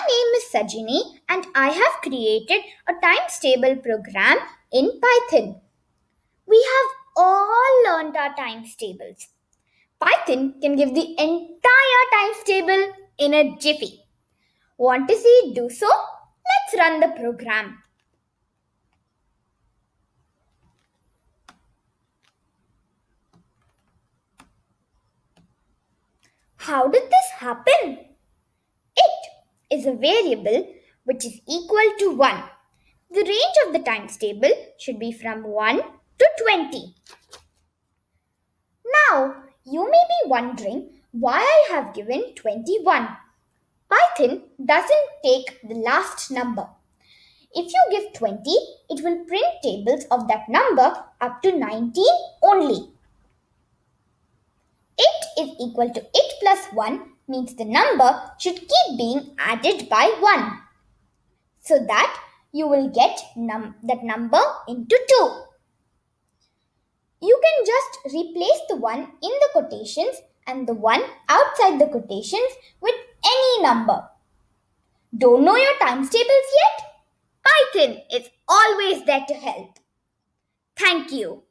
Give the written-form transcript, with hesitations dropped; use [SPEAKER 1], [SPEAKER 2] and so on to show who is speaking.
[SPEAKER 1] name is Sajini and I have created a times table program in Python. We have all learned our times tables. Python can give the entire times table in a jiffy. Want to see it do so? Let's run the program. How did this happen? It is a variable which is equal to 1. The range of the times table should be from 1 to 20. Now, you may be wondering why I have given 21. Python doesn't take the last number. If you give 20, it will print tables of that number up to 19 only. 8 is equal to 8 plus 1 means the number should keep being added by 1, so that you will get that number into 2. You can just replace the 1 in the quotations and the 1 outside the quotations with any number. Don't know your times tables yet? Python is always there to help. Thank you.